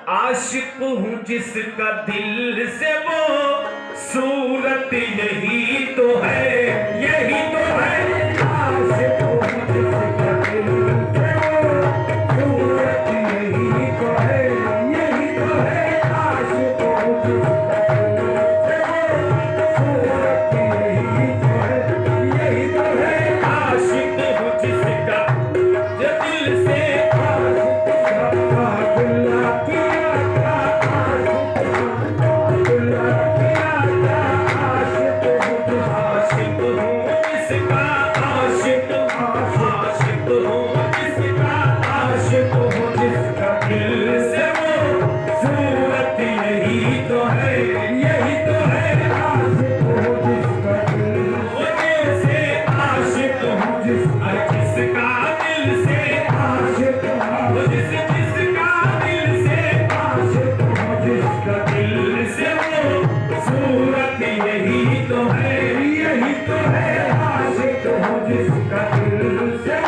आशिक हूँ जिसका दिल से वो सूरत यही तो है, यही तो है। आशिक हूँ जिसका दिल से वो सूरत यही तो है, यही तो है। आशिक हूँ जिसका दिल से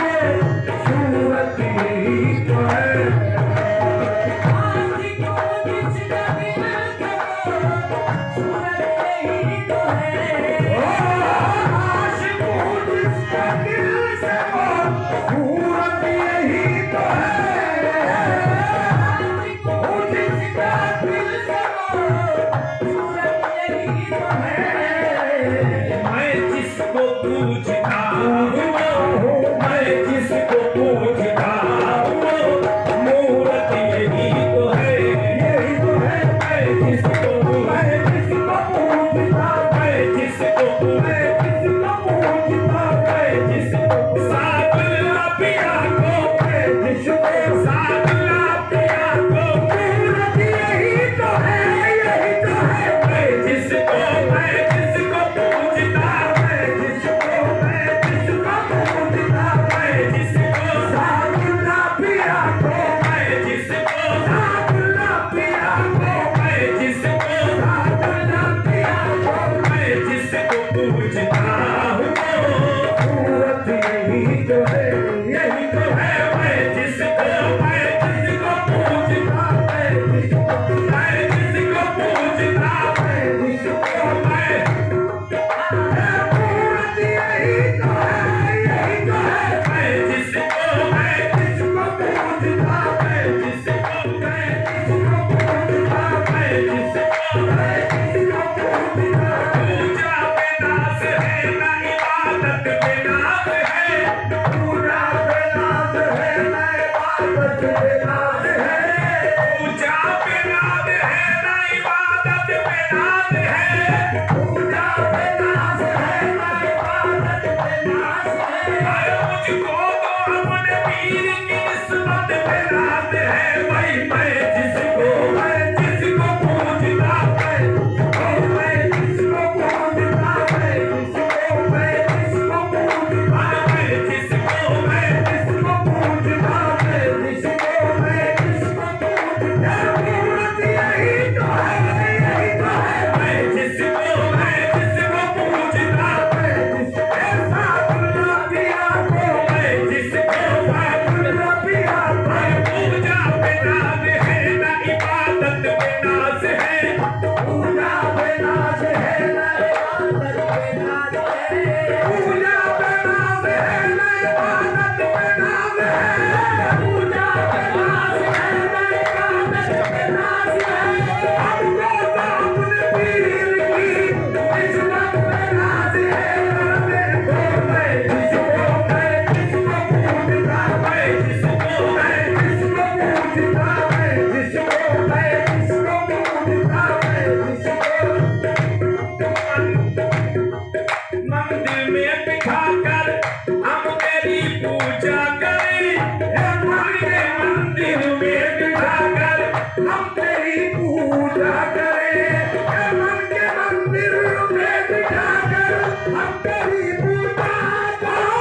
पूजा करें, मन के मंदिर में बिठाकर हम तेरी पूजा करो,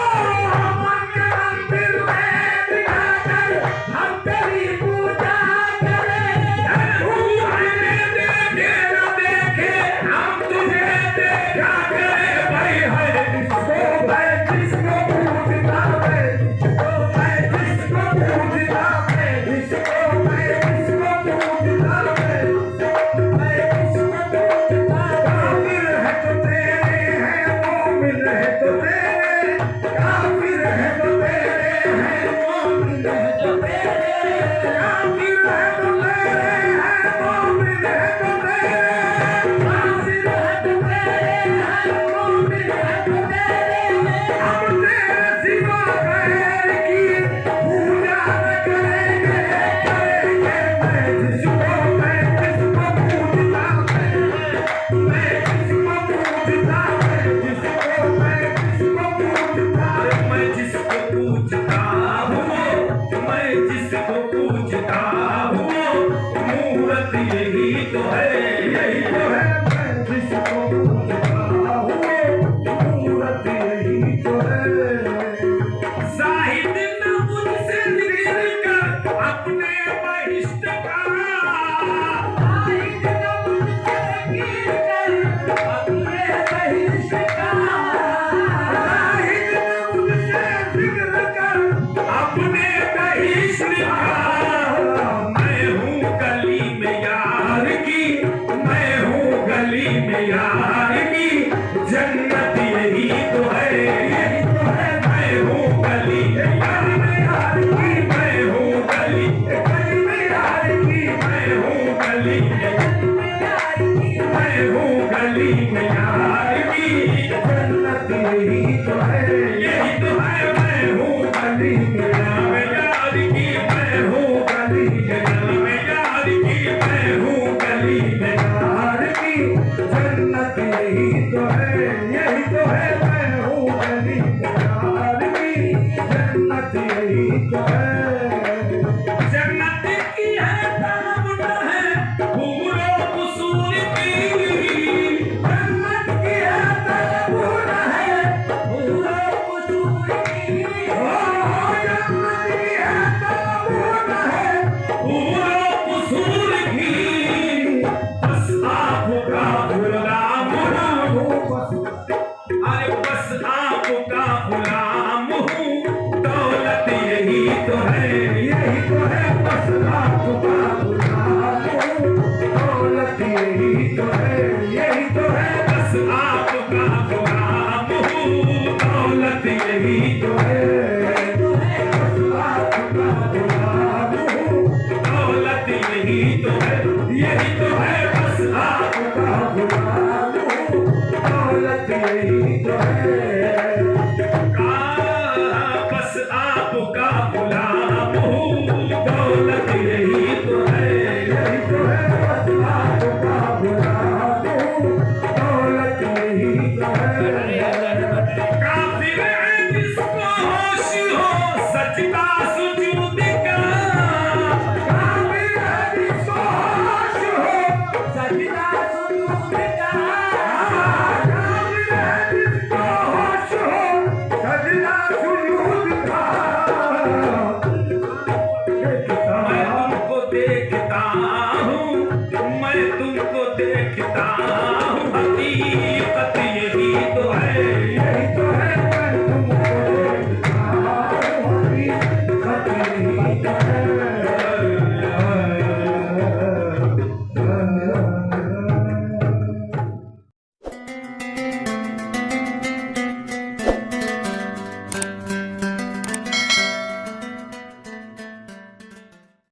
मन के मंदिर में बिठाकर हम तेरी पूजा करें। तू हमें देखे न देखे, हम तुझे देखा करें। भाई है जिसको मैं जिसको पूजता मैं, जिसको मैं जिसको पूजता मैं, जिसको मैं जिसको पूजता मैं, मैं जिसको पूजता। काफिर है तो तेरे हैं, मोमिन है तो तेरे, काफिर है तो तेरे हैं, मोमिन है तो तेरे, काफिर है तो तेरे हैं, मोमिन है तो तेरे, काफिर है तो तेरे हैं, मोमिन है तो तेरे। हम तेरे सिवा गैर की पूजा न करेंगे, करेंगे। मैं जिसको पूजता मैं जिसको पूजता मैं, जिसको मैं जिसको पूजता मैं, जिसको पूजता हूँ मैं, जिसको पूजता